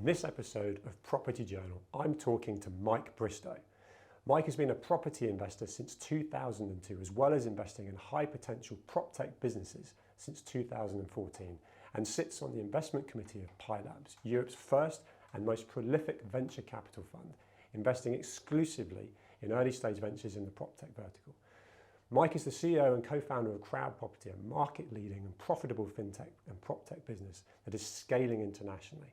this episode of Property Journal, I'm talking to Mike Bristow. Mike has been a property investor since 2002, as well as investing in high potential PropTech businesses since 2014, and sits on the investment committee of Pi Labs, Europe's first and most prolific venture capital fund, investing exclusively in early stage ventures in the PropTech vertical. Mike is the CEO and co-founder of CrowdProperty, a market-leading and profitable fintech and PropTech business that is scaling internationally.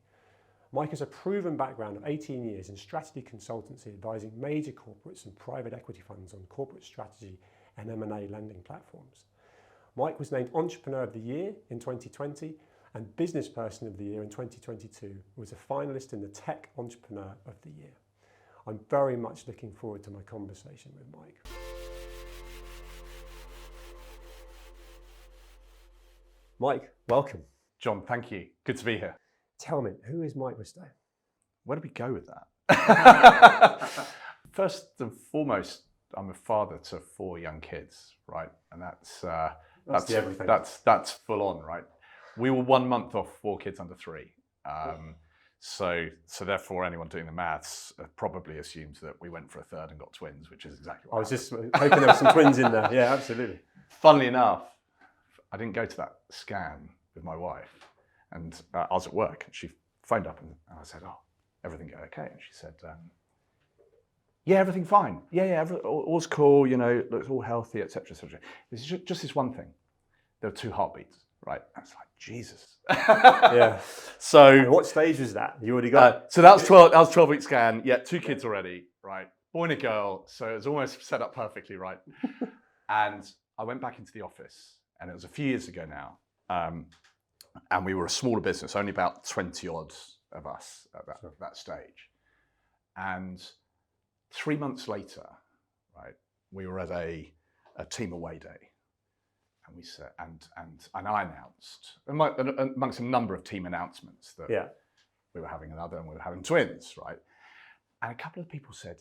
Mike has a proven background of 18 years in strategy consultancy, advising major corporates and private equity funds on corporate strategy and M&A lending platforms. Mike was named Entrepreneur of the Year in 2020 and Business Person of the Year in 2022, was a finalist in the Tech Entrepreneur of the Year. I'm very much looking forward to my conversation with Mike. Mike, welcome. John, thank you. Good to be here. Tell me, who is Mike Bristow? Where do we go with that? First and foremost, I'm a father to 4 young kids, right? And that's everything. That's full on, right? We were 1 month off 4 kids under 3. So therefore, anyone doing the maths probably assumes that we went for a third and got twins, which is exactly what I was just hoping there were some twins in there. Yeah, absolutely. Funnily enough, I didn't go to that scan with my wife, and I was at work, and she phoned up, and I said, "Oh, everything go okay?" And she said, "Yeah, everything fine. Yeah, all's cool. You know, looks all healthy, etc., etc." There's just this one thing. There were 2 heartbeats, right? I was like, Jesus. Yeah. So, and what stage was that? You already got. So that was 12. That was 12-week scan. Yeah, 2 kids already, right? Boy and a girl. So it was almost set up perfectly, right? And I went back into the office, and it was a few years ago now. And we were a smaller business, only about 20 odd of us at that stage. And 3 months later, right, we were at a team away day, and we said, and I announced amongst a number of team announcements that we were having another, and we were having twins, right? And a couple of people said,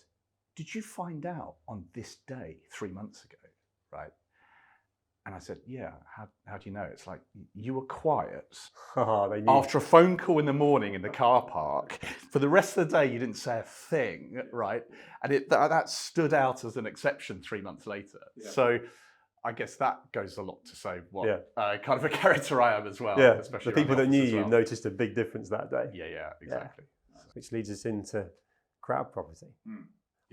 "Did you find out on this day 3 months ago?" Right? And I said, "Yeah, how do you know?" It's like, you were quiet after a phone call in the morning in the car park. For the rest of the day, you didn't say a thing, right? And that stood out as an exception 3 months later. Yeah. So I guess that goes a lot to say what kind of a character I am as well. Yeah, especially the people that knew you noticed a big difference that day. Yeah, exactly. Yeah. Which leads us into CrowdProperty.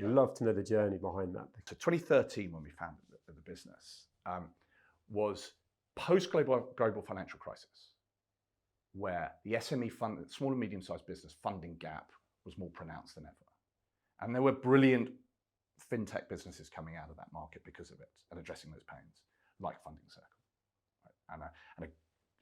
I'd love to know the journey behind that. So 2013, when we founded the business, was post-global financial crisis, where the SME fund, small and medium-sized business funding gap was more pronounced than ever. And there were brilliant fintech businesses coming out of that market because of it and addressing those pains, like Funding Circle. Right?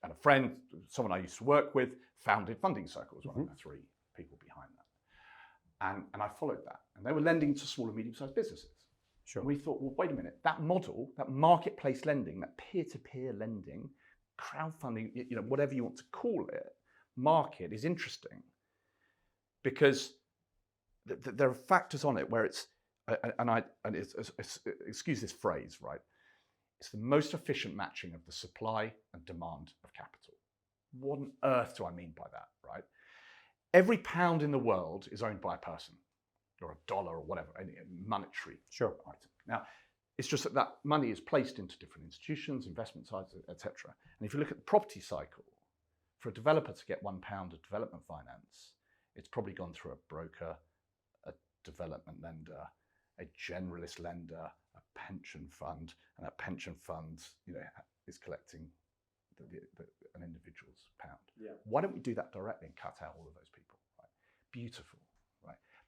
And a friend, someone I used to work with, founded Funding Circle, was one of the 3 people behind that. And I followed that. And they were lending to small and medium-sized businesses. Sure. And we thought, well, wait a minute, that model, that marketplace lending, that peer-to-peer lending, crowdfunding, you know, whatever you want to call it, market is interesting because there are factors on it where it's, excuse this phrase, right? It's the most efficient matching of the supply and demand of capital. What on earth do I mean by that, right? Every pound in the world is owned by a person, or $1 or whatever, any monetary item. Now, it's just that money is placed into different institutions, investment sides, etc. And if you look at the property cycle, for a developer to get £1 of development finance, it's probably gone through a broker, a development lender, a generalist lender, a pension fund, and that pension fund, you know, is collecting an individual's pound. Yeah. Why don't we do that directly and cut out all of those people? Right? Beautiful.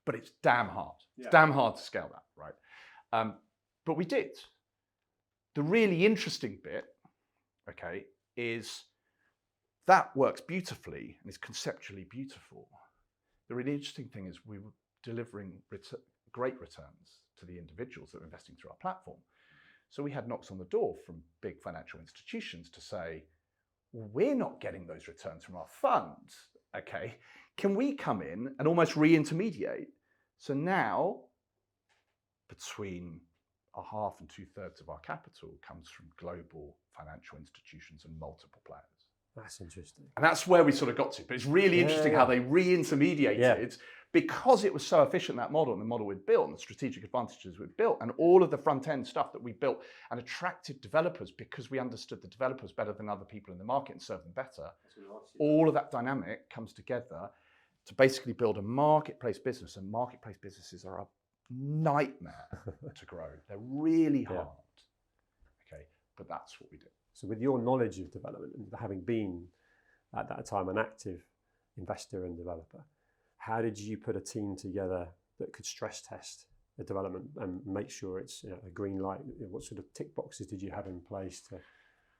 But it's damn hard. It's damn hard to scale that, right? But we did. The really interesting bit, okay, is that works beautifully and is conceptually beautiful. The really interesting thing is we were delivering great returns to the individuals that were investing through our platform. So we had knocks on the door from big financial institutions to say, well, we're not getting those returns from our funds, okay? Can we come in and almost re-intermediate? So now, between a half and 2/3 of our capital comes from global financial institutions and multiple players. That's interesting. And that's where we sort of got to. But it's really interesting how they re-intermediated because it was so efficient, that model, and the model we'd built, and the strategic advantages we'd built, and all of the front-end stuff that we built, and attracted developers because we understood the developers better than other people in the market and served them better. All of that dynamic comes together to basically build a marketplace business, and marketplace businesses are a nightmare to grow. They're really hard. Okay, but that's what we do. So with your knowledge of development and having been at that time an active investor and developer, how did you put a team together that could stress test the development and make sure it's a green light? What sort of tick boxes did you have in place to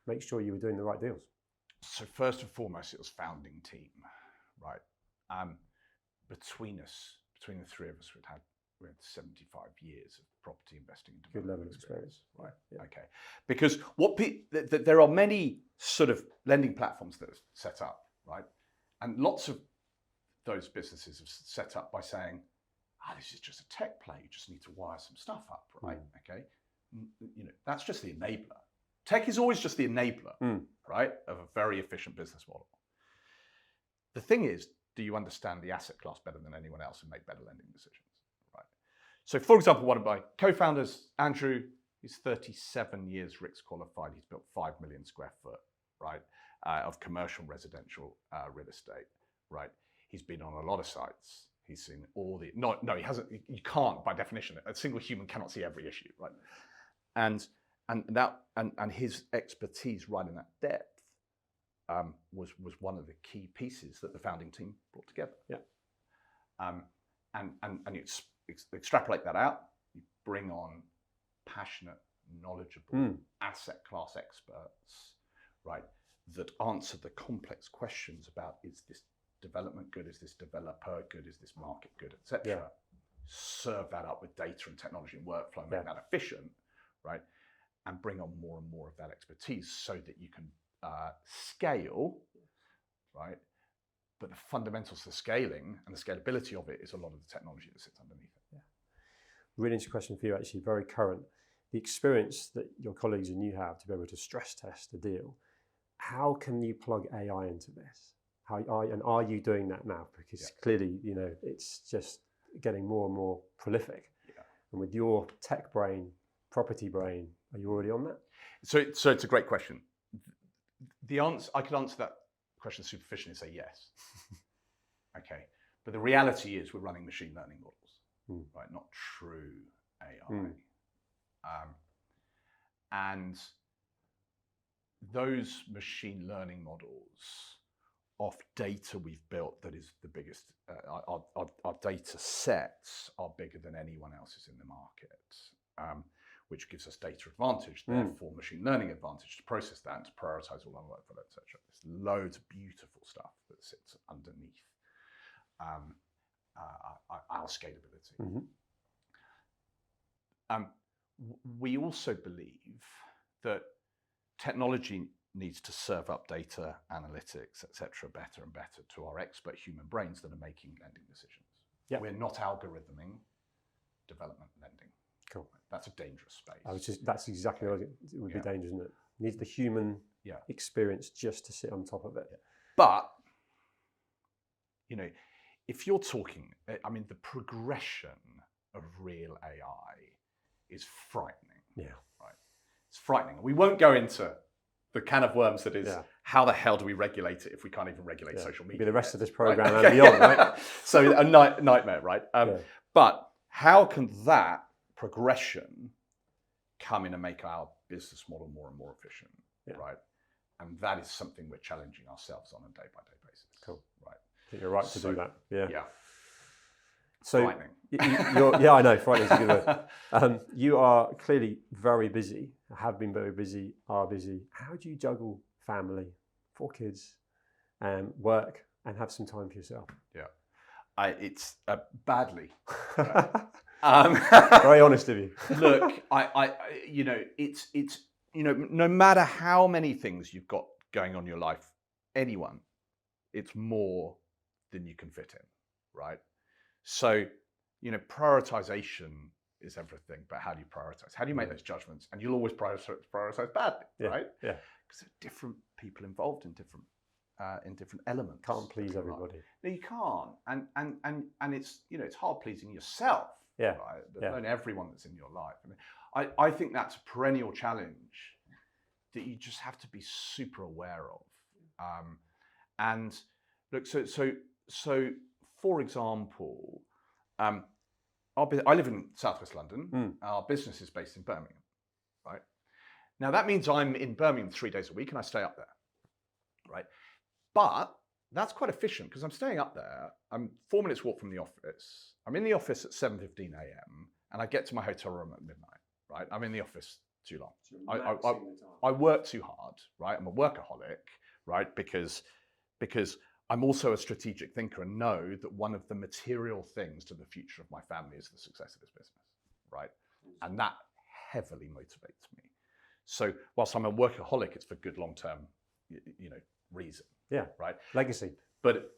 make sure you were doing the right deals? So first and foremost, it was founding team, right? Between the three of us, we had 75 years of property investing and development. Good level of experience. Right. Yeah. Okay. Because there are many sort of lending platforms that are set up, right? And lots of those businesses have set up by saying, this is just a tech play. You just need to wire some stuff up, right? Okay. That's just the enabler. Tech is always just the enabler, right, of a very efficient business model. The thing is, do you understand the asset class better than anyone else and make better lending decisions, right? So, for example, one of my co-founders, Andrew, he's 37 years RICS qualified. He's built 5 million square foot, right, of commercial residential real estate, right? He's been on a lot of sites. He's seen all the, no, he hasn't, you can't, by definition, a single human cannot see every issue, right? And his expertise right in that depth was one of the key pieces that the founding team brought together. Yeah. And you extrapolate that out, you bring on passionate, knowledgeable asset class experts, right, that answer the complex questions about, is this development good, is this developer good, is this market good, etc. Yeah. Serve that up with data and technology and workflow, make that efficient, right, and bring on more and more of that expertise so that you can scale, right? But the fundamentals of scaling and the scalability of it is a lot of the technology that sits underneath it. Yeah. Really interesting question for you, actually, very current. The experience that your colleagues and you have to be able to stress test a deal, how can you plug AI into this? Are you doing that now? Because clearly, it's just getting more and more prolific. Yeah. And with your tech brain, property brain, are you already on that? So it's a great question. The answer, I could answer that question superficially and say yes. Okay, but the reality is we're running machine learning models, right? Not true AI. And those machine learning models off data we've built that is the biggest, our data sets are bigger than anyone else's in the market, which gives us data advantage, therefore machine learning advantage to process that and to prioritize all our workflow, etc. There's loads of beautiful stuff that sits underneath our scalability. We also believe that technology needs to serve up data, analytics, etc., better and better to our expert human brains that are making lending decisions. Yeah. We're not algorithming development lending. Cool. That's a dangerous space. That's exactly what it would be dangerous, isn't it? Needs the human experience just to sit on top of it. Yeah. But, if you're talking, the progression of real AI is frightening. Yeah. Right. It's frightening. We won't go into the can of worms that is how the hell do we regulate it if we can't even regulate social media? It'll be the rest of this program and beyond, right? So a nightmare, right? But how can that progression come in and make our business model more and more efficient, right? And that is something we're challenging ourselves on a day-by-day basis. Cool. Right. I think you're right to do that. Yeah. Yeah. So, frightening. I know, frightening is a good word. You are clearly very busy, have been very busy, are busy. How do you juggle family, 4 kids, work, and have some time for yourself? Yeah. It's badly. Very honest of you. Look, it's no matter how many things you've got going on in your life, it's more than you can fit in, right? So, prioritization is everything, but how do you prioritize? How do you make those judgments? And you'll always prioritize badly, right? Yeah. Because there are different people involved in different different elements. Can't please everybody. No, you can't, and it's it's hard pleasing yourself. Yeah, right? But not everyone that's in your life. I mean, I think that's a perennial challenge that you just have to be super aware of. And look, so for example, I live in Southwest London. Our business is based in Birmingham, right? Now that means I'm in Birmingham 3 days a week and I stay up there, right? But that's quite efficient because I'm staying up there. I'm 4 minutes walk from the office. I'm in the office at 7:15 a.m. and I get to my hotel room at midnight, right? I'm in the office too long. I work too hard, right? I'm a workaholic, right? Because I'm also a strategic thinker and know that one of the material things to the future of my family is the success of this business, right? And that heavily motivates me. So whilst I'm a workaholic, it's for good long-term, reason. Yeah. Right. Legacy. But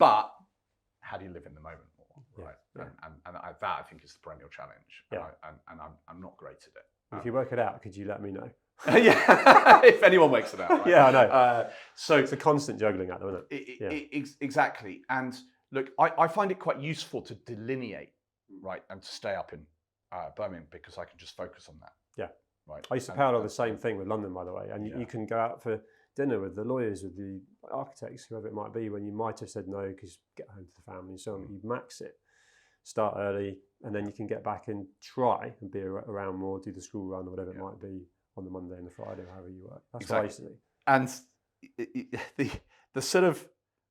how do you live in the moment more? Right. Yeah. And that I think is the perennial challenge. Yeah. And I'm not great at it. If you work it out, could you let me know? Yeah. If anyone works it out. Right? Yeah, I know. So it's a constant juggling act, isn't it? Exactly. And look, I find it quite useful to delineate, right, and to stay up in Birmingham because I can just focus on that. Yeah. Right. I used to parallel the same thing with London, by the way. And you can go out for dinner with the lawyers, with the architects, whoever it might be, when you might have said no because get home to the family and so on. You max it, start early, and then you can get back and try and be around more, do the school run or whatever it might be on the Monday and the Friday, however you work. That's what I used to do. And the sort of,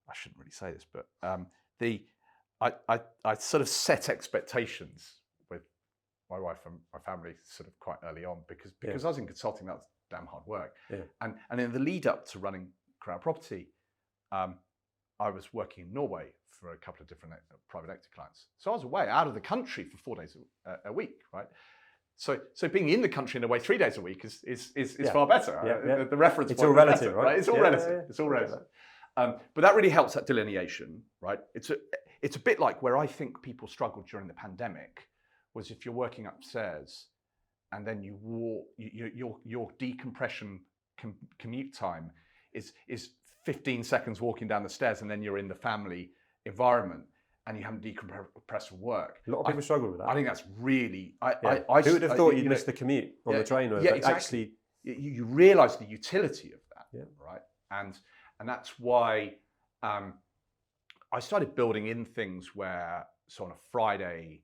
I shouldn't really say this, but I sort of set expectations with my wife and my family sort of quite early on because I was in consulting, that was damn hard work. Yeah. And in the lead up to running CrowdProperty, I was working in Norway for a couple of different private equity clients. So I was away out of the country for 4 days a week, right? So being in the country and away 3 days a week is far better. Yeah. The reference it's point all relative, better, right? It's all relative. It's all relative. But that really helps that delineation, right? It's a bit like where I think people struggled during the pandemic was if you're working upstairs and then you walk, your decompression commute time is 15 seconds walking down the stairs, and then you're in the family environment and you haven't decompressed from work. A lot of people struggle with that. I think that's really. Who would have thought you'd miss the commute on the train? Yeah, exactly. You realise the utility of that, right? And that's why I started building in things where, so on a Friday,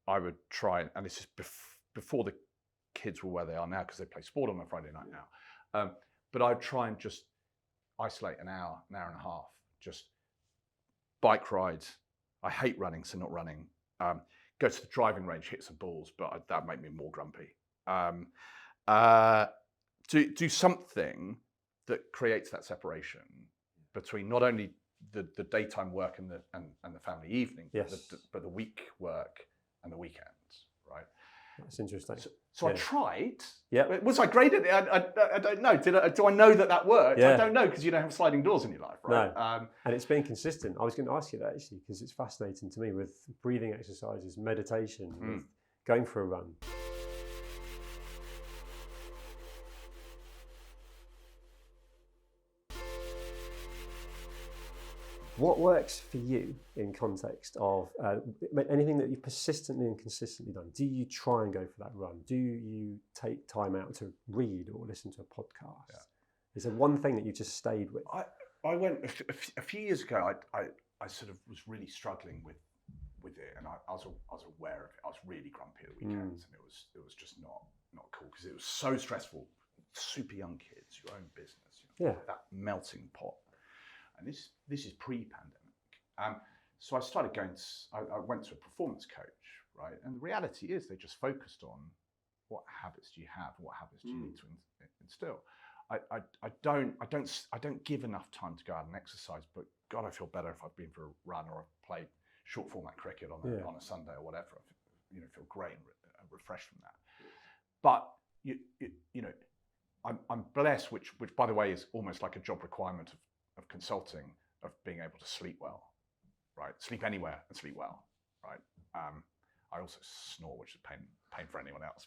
I would try, and this is before the kids were where they are now because they play sport on a Friday night now. But I'd try and just isolate an hour and a half, just bike rides. I hate running, so not running. Go to the driving range, hit some balls, but that made me more grumpy. Do something that creates that separation between not only the daytime work and the family evening, but the week work and the weekends, right? That's interesting. So I tried. Yeah. Was I great at it? I don't know. Do I know that worked? Yeah. I don't know because you don't have sliding doors in your life, right? No. And it's been consistent. I was going to ask you that actually because it's fascinating to me with breathing exercises, meditation, with going for a run. What works for you in context of anything that you've persistently and consistently done? Do you try and go for that run? Do you take time out to read or listen to a podcast? Yeah. Is there one thing that you just stayed with? I went a few years ago. I sort of was really struggling with it, and I was aware of it. I was really grumpy at the weekends, and it was just not cool because it was so stressful. Super young kids, your own business, that melting pot. And this is pre-pandemic. So I started going I went to a performance coach, right? And the reality is they just focused on what habits do you have, what habits do you need to instill. I don't give enough time to go out and exercise, but God, I feel better if I've been for a run or I've played short format cricket on a Sunday or whatever. I feel great and refreshed from that. But I'm blessed, which by the way is almost like a job requirement of consulting, of being able to sleep well, right? Sleep anywhere and sleep well, right? I also snore, which is pain for anyone else.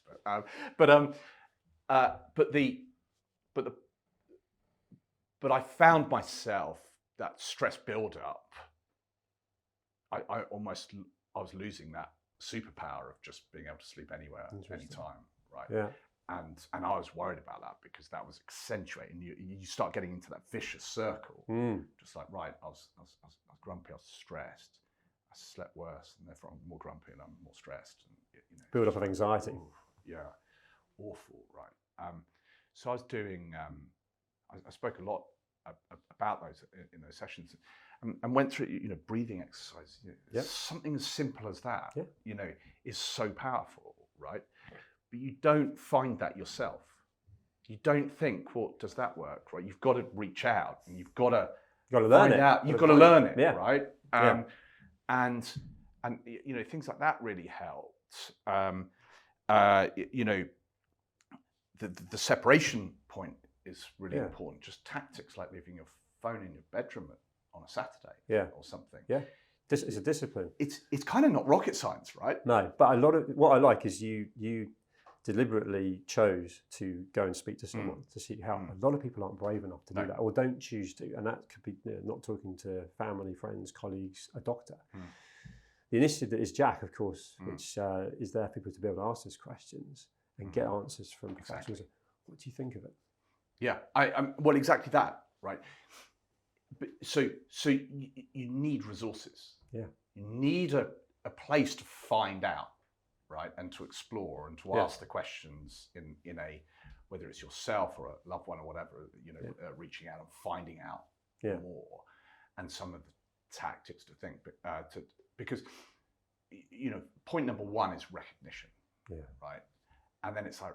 But I found myself that stress build-up, I was losing that superpower of just being able to sleep anywhere, anytime, right? Yeah. And I was worried about that because that was accentuating. You start getting into that vicious circle. Just like, right, I was grumpy, I was stressed, I slept worse, and therefore I'm more grumpy and I'm more stressed. And, build up of anxiety. Yeah, awful, right? So I was doing. I spoke a lot about those in those sessions, and went through breathing exercises. Something as simple as that, is so powerful, right? But you don't find that yourself. You don't think, well, does that work, right? You've got to reach out and you've got to learn it. You've got to learn it, yeah. right? And things like that really helped. The separation point is really important. Just tactics like leaving your phone in your bedroom on a Saturday or something. Yeah, it's a discipline. It's kind of not rocket science, right? No, but a lot of what I like is you deliberately chose to go and speak to someone to see how. A lot of people aren't brave enough to do that, or don't choose to, and that could be not talking to family, friends, colleagues, a doctor. The initiative that is Jack, of course, which is there for people to be able to ask those questions and get answers from professionals. What do you think of it? Yeah, well, exactly that, right? But so you need resources. Yeah, you need a place to find out, right, and to explore and to ask the questions in a, whether it's yourself or a loved one or whatever, reaching out and finding out more, and some of the tactics to think, because point number one is recognition, right, and then it's like,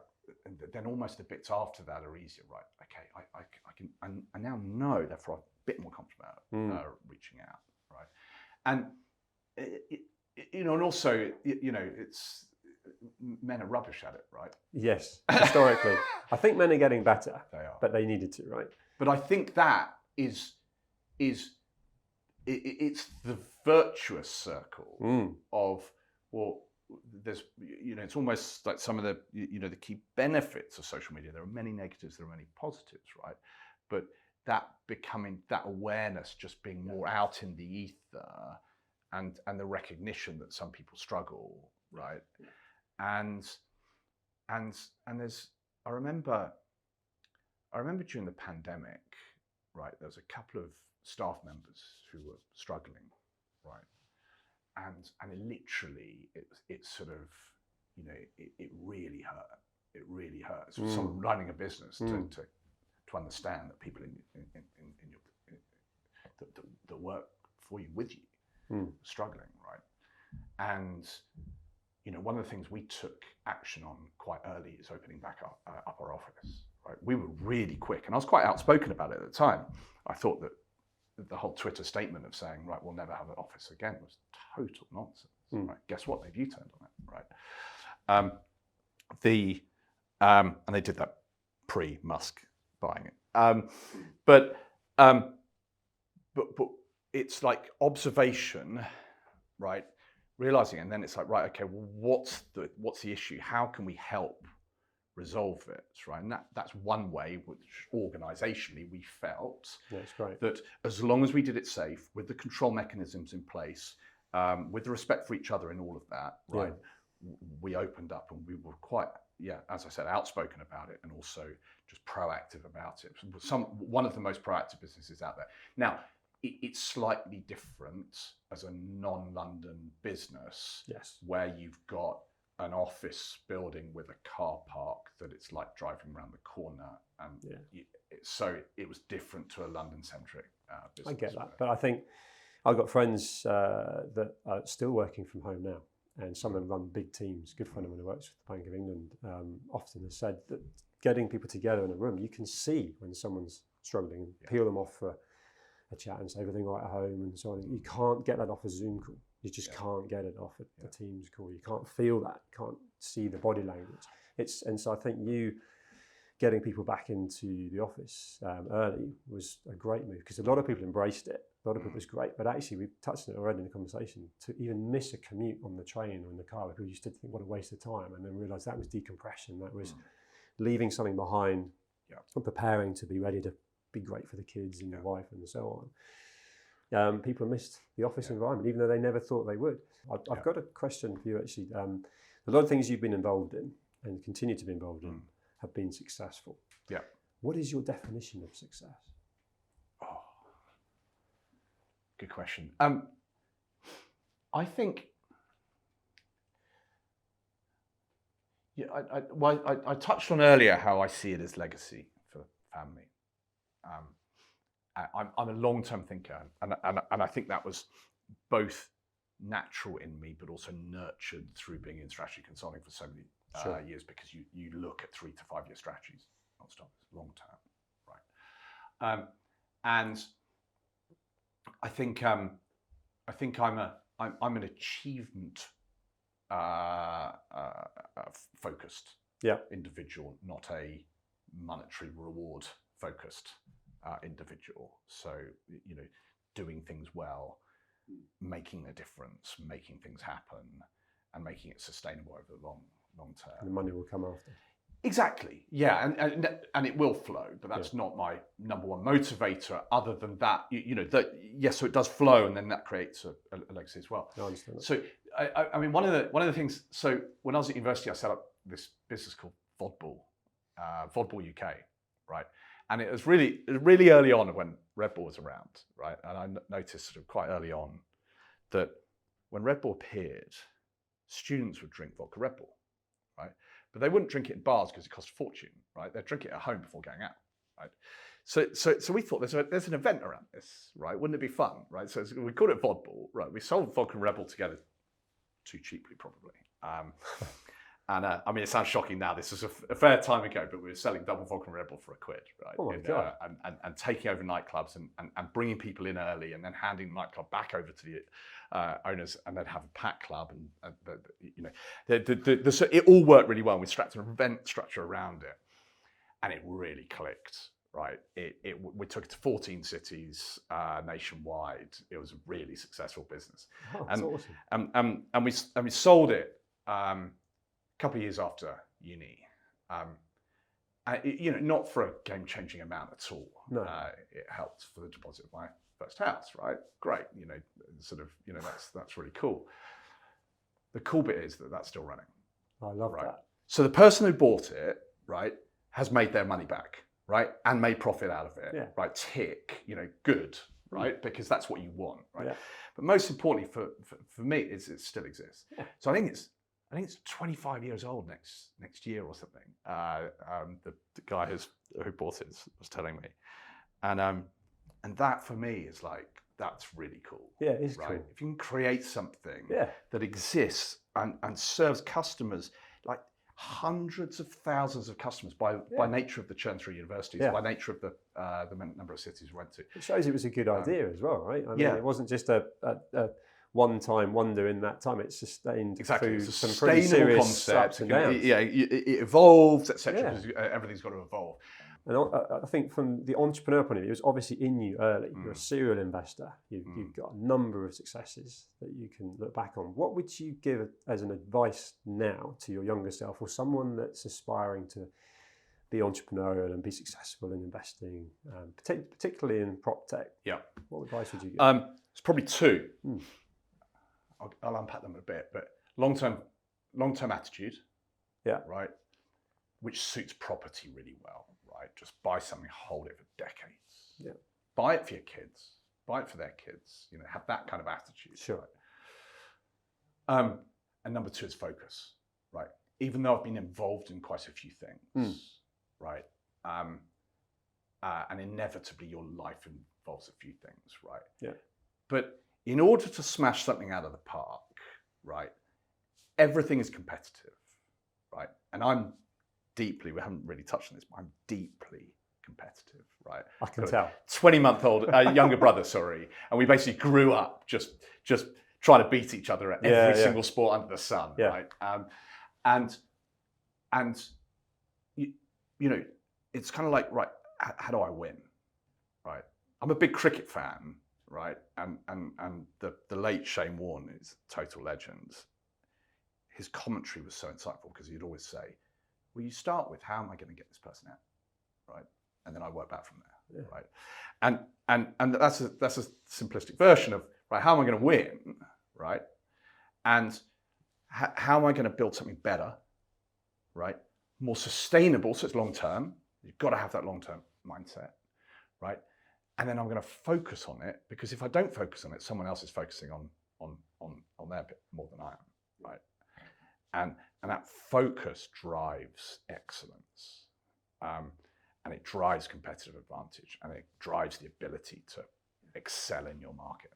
then almost the bits after that are easier, right? Okay, I now know, therefore I'm a bit more confident reaching out, right? And and also it's men are rubbish at it, right? Yes, historically, I think men are getting better. They are, but they needed to, right? But I think that is it's the virtuous circle of, well, there's it's almost like some of the the key benefits of social media. There are many negatives, there are many positives, right? But that becoming that awareness, just being more out in the ether, and the recognition that some people struggle, right? And there's I remember during the pandemic, right, there was a couple of staff members who were struggling, right? And it literally, it sort of, it really hurt. It really hurts. For someone running a business to understand that people in your that work for you, with you, struggling, right? And one of the things we took action on quite early is opening back up our office. Right, we were really quick, and I was quite outspoken about it at the time. I thought that the whole Twitter statement of saying, right, we'll never have an office again, was total nonsense. Right? Guess what? They've U-turned on it, right? And they did that pre-Musk buying it. But it's like observation, right? Realizing, and then it's like, right, okay, well, what's the issue? How can we help resolve it, right? And that's one way which organizationally we felt that as long as we did it safe, with the control mechanisms in place, with the respect for each other and all of that, right, we opened up, and we were quite, as I said, outspoken about it, and also just proactive about it. One of the most proactive businesses out there. Now, it's slightly different as a non-London business, where you've got an office building with a car park that it's like driving around the corner, and so it was different to a London-centric business. I get that, but I think I've got friends that are still working from home now, and some of them run big teams. A good friend of mine who works for the Bank of England often has said that getting people together in a room, you can see when someone's struggling and peel them off for a chat and say everything right at home and so on. You can't get that off a Zoom call. You just can't get it off a Teams call. You can't feel that, can't see the body language. And so I think you getting people back into the office early was a great move, because a lot of people embraced it. A lot of people, it's great, but actually we've touched on it already in the conversation, to even miss a commute on the train or in the car, people used to think, what a waste of time, and then realise that was decompression, that was leaving something behind and preparing to be ready to be great for the kids and your wife and so on. People missed the office environment, even though they never thought they would. I've got a question for you, actually. A lot of things you've been involved in and continue to be involved in have been successful. Yeah. What is your definition of success? Oh, good question. I think, I touched on earlier how I see it as legacy for family. I'm a long-term thinker, and I think that was both natural in me, but also nurtured through being in strategy consulting for so many years, because you look at 3 to 5 year strategies non-stop, long-term, right? And I think I'm an achievement focused individual, not a monetary reward focused individual. So, you know, doing things well, making a difference, making things happen, and making it sustainable over the long term. And the money will come after. Exactly. Yeah, and it will flow, but that's not my number one motivator. Other than that, you know, that yes, so it does flow, and then that creates a legacy as well. I understand that. So I mean, one of the things. So when I was at university, I set up this business called Vodball UK, right? And it was really early on when Red Bull was around, right? And I noticed sort of quite early on that when Red Bull appeared, students would drink vodka Red Bull, right? But they wouldn't drink it in bars because it cost a fortune, right? They'd drink it at home before going out, right? So we thought there's an event around this, right? Wouldn't it be fun, right? So we called it Vodball, right? We sold vodka and Red Bull together too cheaply, probably. And I mean, it sounds shocking now. This was a fair time ago, but we were selling double vodka and Red Bull for £1, right? Oh my God. And taking over nightclubs and bringing people in early, and then handing the nightclub back over to the owners, and then have a pack club, and you know, it all worked really well. We strapped an event structure around it, and it really clicked, right? We took it to 14 cities nationwide. It was a really successful business. Oh, that's awesome. And we sold it. Couple of years after uni, you know, not for a game-changing amount at all. No. It helped for the deposit of my first house, right? Great, you know, sort of, you know, that's really cool. The cool bit is that that's still running. I love that. So the person who bought it, right, has made their money back, right, and made profit out of it, right? Tick, you know, good, right? Because that's what you want, right? Yeah. But most importantly for me is it still exists. Yeah. So I think it's 25 years old next year or something. The guy who bought it was telling me, and that for me is like, that's really cool. Yeah, it is right? cool. If you can create something that exists and serves customers, like hundreds of thousands of customers by nature of the churn through universities, by nature of the number of cities we went to. It shows it was a good idea as well, right? I mean, it wasn't just a one-time wonder in that time. It's sustained through it's a some pretty serious concept. ups and downs. It evolves, etc. Because everything's got to evolve. And I think from the entrepreneur point of view, it was obviously in you early. You're a serial investor. You've got a number of successes that you can look back on. What would you give as an advice now to your younger self, or someone that's aspiring to be entrepreneurial and be successful in investing, particularly in prop tech? Yeah. What advice would you give? It's probably two. I'll unpack them a bit, but long-term attitude, right, which suits property really well, right? Just buy something, hold it for decades. Yeah. Buy it for your kids, buy it for their kids. You know, have that kind of attitude. Sure. Right? And number two is focus, right? Even though I've been involved in quite a few things, right? And inevitably your life involves a few things, right? Yeah. But in order to smash something out of the park, right, everything is competitive, right? And we haven't really touched on this, but I'm deeply competitive, right? I can tell. 20-month-old, younger brother, sorry. And we basically grew up just trying to beat each other at every single sport under the sun, right? And you know, it's kind of like, right, how do I win, right? I'm a big cricket fan, right? And the late Shane Warne is a total legend. His commentary was so insightful because he'd always say, well, you start with, how am I going to get this person out, right? And then I work back from there. right? And that's a simplistic version of, right, how am I going to win, right? And how am I going to build something better, right? More sustainable, so it's long term. You've got to have that long term mindset, right? And then I'm going to focus on it, because if I don't focus on it, someone else is focusing on their bit more than I am, right? And that focus drives excellence, and it drives competitive advantage, and it drives the ability to excel in your market.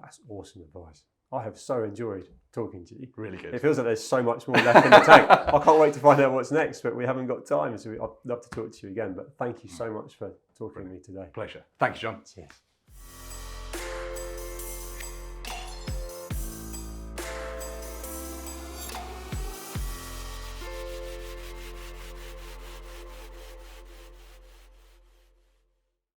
That's awesome advice. I have so enjoyed talking to you. Really good. It feels like there's so much more left in the tank. I can't wait to find out what's next, but we haven't got time, so I'd love to talk to you again. But thank you so much for talking to me today. Pleasure. Thank you, John. Cheers.